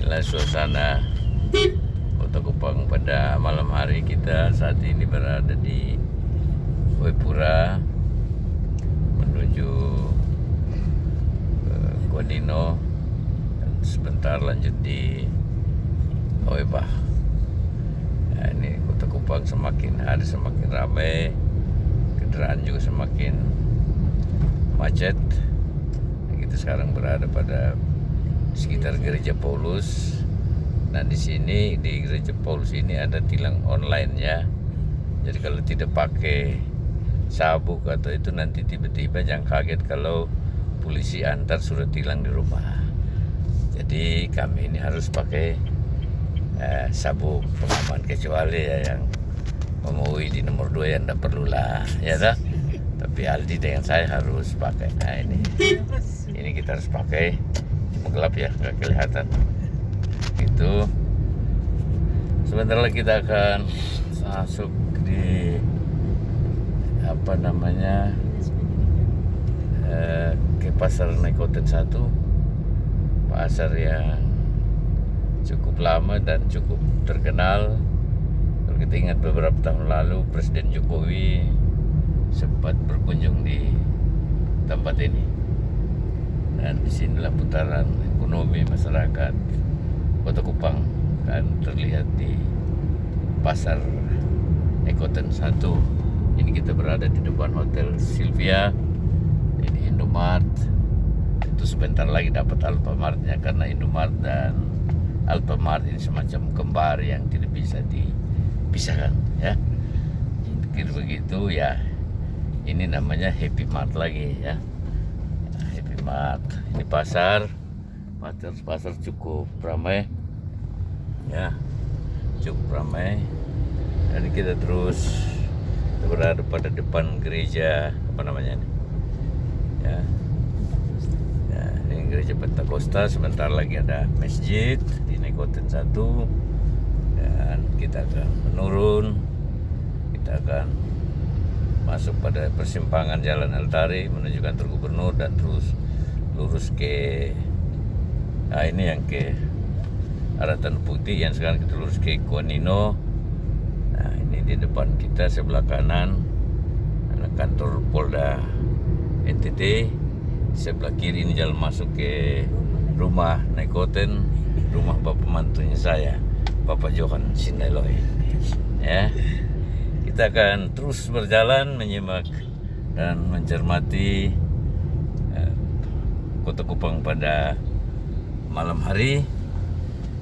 Inilah suasana Kota Kupang pada malam hari. Kita saat ini berada di Wepura menuju Kuanino dan sebentar lanjut di Oebah. Nah, ini Kota Kupang semakin hari semakin ramai, kendaraan juga semakin macet. Kita sekarang berada pada sekitar Gereja Paulus. Nah, di sini di Gereja Paulus ini ada tilang online ya. Jadi kalau tidak pakai sabuk atau itu nanti tiba-tiba jangan kaget kalau polisi antar sudah tilang di rumah. Jadi kami ini harus pakai sabuk pengaman, kecuali ya yang memenuhi di nomor 2 yang tidak perlulah ya tak? Tapi Aldi dengan saya harus pakai. Nah ini kita harus pakai. Cuma gelap ya, nggak kelihatan. Itu sebentar lagi kita akan masuk di ke pasar Nekoten 1, pasar yang cukup lama dan cukup terkenal. Kalau kita ingat beberapa tahun lalu Presiden Jokowi sempat berkunjung di tempat ini, dan disinilah putaran ekonomi masyarakat Kota Kupang kan terlihat di pasar Nekoten 1. Ini kita berada di depan Hotel Sylvia, ini Indomart. Itu sebentar lagi dapat Alfamartnya, karena Indomart dan Alfamart ini semacam kembar yang tidak bisa dipisahkan ya. Pikir begitu ya. Ini namanya Happy Mart lagi ya. Happy Mart. Ini pasar cukup ramai ya, cukup ramai. Dan kita terus berada pada depan gereja ya, ini gereja Pentakosta. Sebentar lagi ada masjid di Nekoten 1, dan kita akan menurun. Kita akan masuk pada persimpangan Jalan Altari menuju kantor gubernur dan terus lurus ke ini yang ke arah Tanah Putih, yang sekarang kita lurus ke Kuanino. Nah, ini di depan kita sebelah kanan ada kantor Polda NTT. Sebelah kiri ini jalan masuk ke rumah Nekoten, rumah bapak mantunya saya, Bapak Johan Sindeloy. Ya, kita akan terus berjalan menyimak dan mencermati Kota Kupang pada malam hari.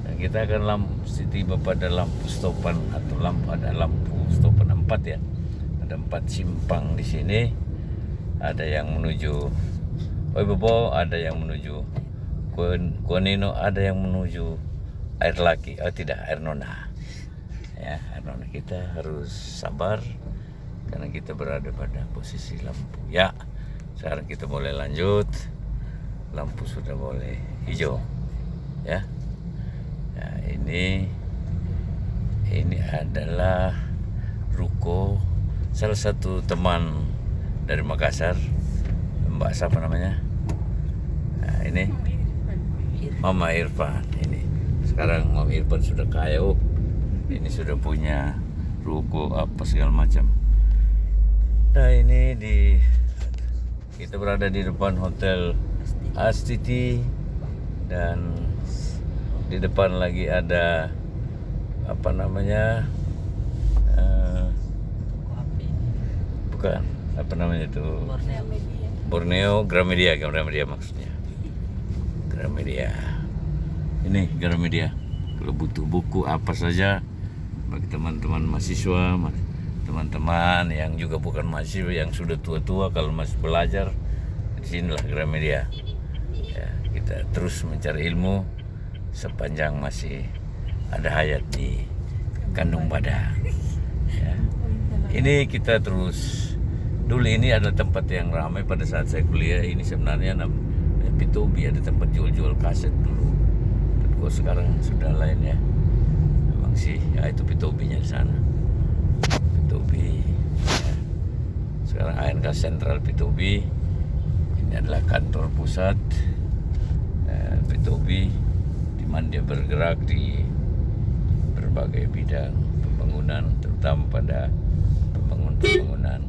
Dan kita akan tiba pada lampu stopan atau lampu stopan 4 ya. Ada 4 simpang di sini. Ada yang menuju Oeboh, ada yang menuju Kuanino, ada yang menuju Air Laki. Oh tidak, Air Nona. Ya, Air Nona. Kita harus sabar karena kita berada pada posisi lampu. Ya, sekarang kita boleh lanjut. Lampu sudah boleh hijau. Ya. Nah, ini adalah ruko salah satu teman dari Makassar, Mbak siapa namanya? Nah, ini Mama Irfan. Ini sekarang Mama Irfan sudah kaya. Ini sudah punya ruko apa segala macam. Nah, ini kita berada di depan Hotel Astiti, dan di depan lagi ada Borneo Gramedia maksudnya. Gramedia. Ini Gramedia. Kalau butuh buku apa saja bagi teman-teman mahasiswa, teman-teman yang juga bukan mahasiswa, yang sudah tua-tua, kalau masih belajar, di sinilah Gramedia. Ya, kita terus mencari ilmu sepanjang masih ada hayat di kandung badan. Ya. Ini kita terus. Dulu ini adalah tempat yang ramai pada saat saya kuliah. Ini sebenarnya P2B, ada tempat jual-jual kaset dulu. Tapi kok sekarang sudah lain ya. Memang sih, ya itu P2B-nya di sana. P2B. Ya. Sekarang ANK Sentral P2B. Ini adalah kantor pusat P2B. Memang dia bergerak di berbagai bidang pembangunan, terutama pada pembangunan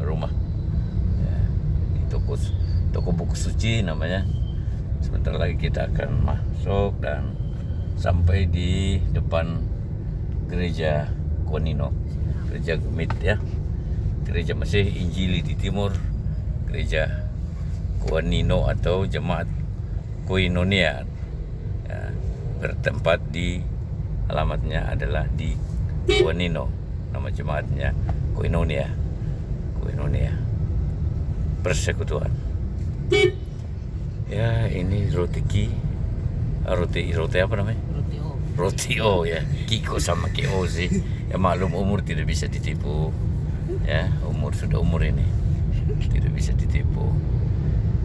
rumah. Ya, di toko buku suci namanya. Sebentar lagi kita akan masuk dan sampai di depan gereja Koinino, gereja Gemit ya, gereja Mesih Injili di timur, gereja Koinino atau jemaat Koinonia ya, bertempat di alamatnya adalah di Koinino, nama jemaatnya Koinonia Persekutuan. Ya, ini roti apa namanya? Roti O ya, Kiko sama KO sih. Ya maklum, umur tidak bisa ditipu. Ya, sudah umur ini tidak bisa ditipu.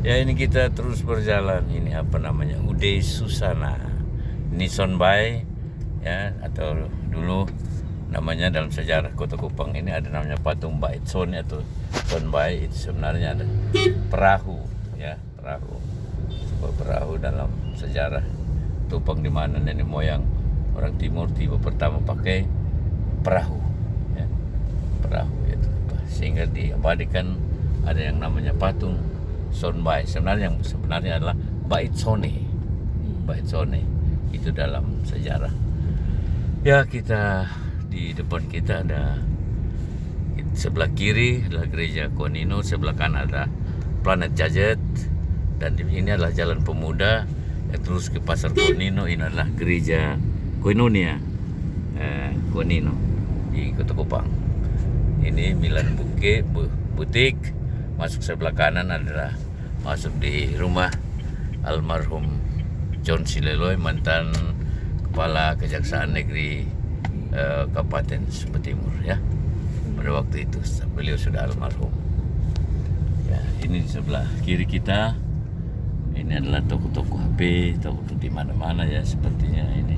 Ya, ini kita terus berjalan. Ini apa namanya? Ude Susana. Ini Sonbai ya, atau dulu namanya dalam sejarah Kota Kupang ini ada namanya patung Bait Son atau Sonbai. Itu sebenarnya ada perahu ya, sebuah perahu dalam sejarah Kupang, di mana nenek moyang orang timur tiba pertama pakai perahu ya, perahu itu, sehingga diabadikan ada yang namanya patung Sonbai. Sebenarnya adalah Bait Sone itu dalam sejarah. Ya, kita di depan kita ada, sebelah kiri adalah gereja Koinino, sebelah kanan ada Planet Jajet, dan ini adalah Jalan Pemuda yang terus ke Pasar Koinino. Ini adalah gereja Koinonia Koinino di Kota Kupang. Ini Milan Butik. Masuk sebelah kanan adalah masuk di rumah almarhum John Sileloy, mantan Kepala Kejaksaan Negeri Kabupaten Sumber Timur ya. Pada waktu itu beliau sudah almarhum. Ya, ini di sebelah kiri kita. Ini adalah toko-toko HP, toko di mana-mana ya sepertinya ini.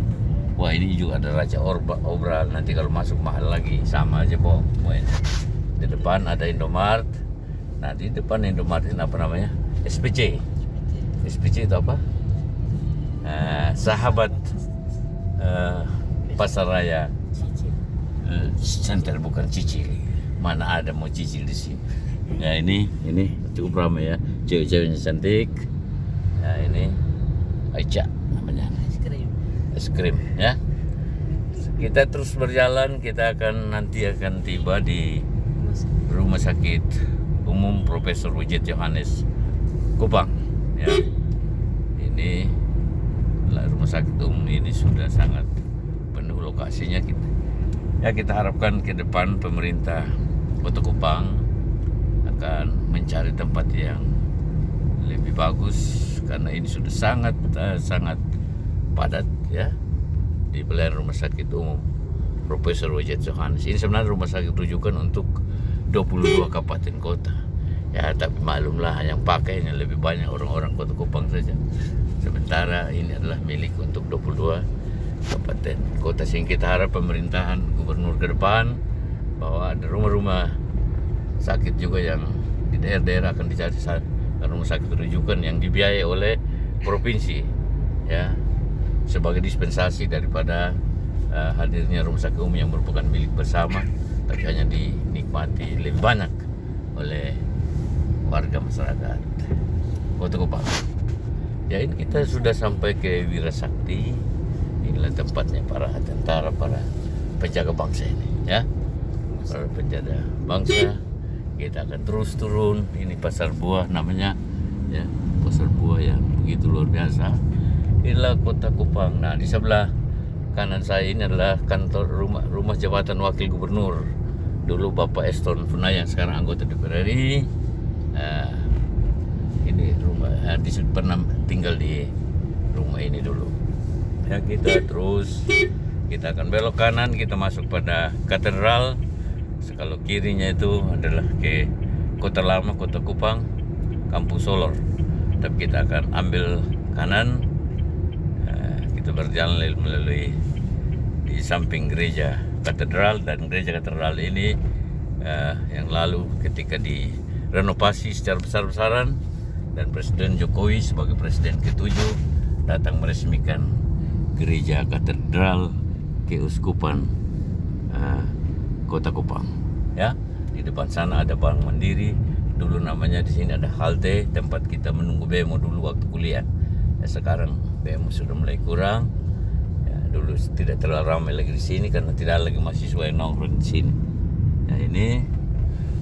Wah, ini juga ada Raja Obral. Nanti kalau masuk mahal lagi, sama aja pokoknya. Di depan ada Indomart. Nah, di depan Indomart ini apa namanya? SPC. SPC itu apa? Sahabat Pasar Raya Center, bukan cicil. Mana ada mau cicil di sini? Ya, ini cukup ramai ya, cewek-ceweknya cantik. Ya, ini Aicha namanya, es krim ya. Kita terus berjalan, kita nanti akan tiba di Rumah Sakit Umum Profesor Widjet Johannes Kupang ya. Ini rumah sakit umum ini sudah sangat penuh lokasinya. Kita harapkan ke depan pemerintah Kota Kupang akan mencari tempat yang lebih bagus, karena ini sudah sangat padat ya di pelayanan Rumah Sakit Umum Profesor Widjet Johannes. Ini sebenarnya rumah sakit rujukan untuk 22 kabupaten kota ya, tapi maklumlah yang pakainya lebih banyak orang-orang Kota Kupang saja. Sementara ini adalah milik untuk 22 kabupaten kota, sehingga kita harap pemerintahan gubernur ke depan bahwa ada rumah-rumah sakit juga yang di daerah-daerah akan dicari rumah sakit rujukan yang dibiayai oleh provinsi ya, sebagai dispensasi daripada hadirnya rumah sakit umum yang merupakan milik bersama, tapi hanya dinikmati lebih banyak oleh warga masyarakat Kota Kupang. Ya, ini kita sudah sampai ke Wirasakti. Inilah tempatnya para tentara, para penjaga bangsa ini ya, para penjaga bangsa. Kita akan terus turun. Ini pasar buah namanya ya, pasar buah yang begitu luar biasa. Inilah Kota Kupang. Nah, di sebelah kanan saya ini adalah kantor rumah jabatan wakil gubernur. Dulu Bapak Eston Funai yang sekarang anggota DPR RI. Ini rumah, pernah tinggal di rumah ini dulu. Ya, kita akan belok kanan, kita masuk pada katedral. Kalau kirinya itu adalah ke Kota Lama, Kota Kupang, Kampung Solor. Tapi kita akan ambil kanan. Kita berjalan melalui di samping gereja katedral, dan gereja katedral ini yang lalu ketika direnovasi secara besar-besaran, dan Presiden Jokowi sebagai presiden ke-7 datang meresmikan Gereja Katedral Keuskupan Kota Kupang. Ya, di depan sana ada Bank Mandiri. Dulu namanya di sini ada halte tempat kita menunggu bemo dulu waktu kuliah. Ya, sekarang bemo sudah mulai kurang. Ya, dulu tidak terlalu ramai lagi di sini karena tidak ada lagi mahasiswa yang nongkrong di sini. Nah, ini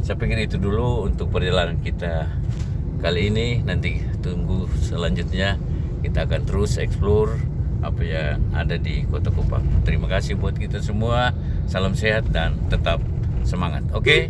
saya pikir itu dulu untuk perjalanan kita kali ini. Nanti tunggu selanjutnya, kita akan terus explore apa yang ada di Kota Kupang. Terima kasih buat kita semua. Salam sehat dan tetap semangat. Oke?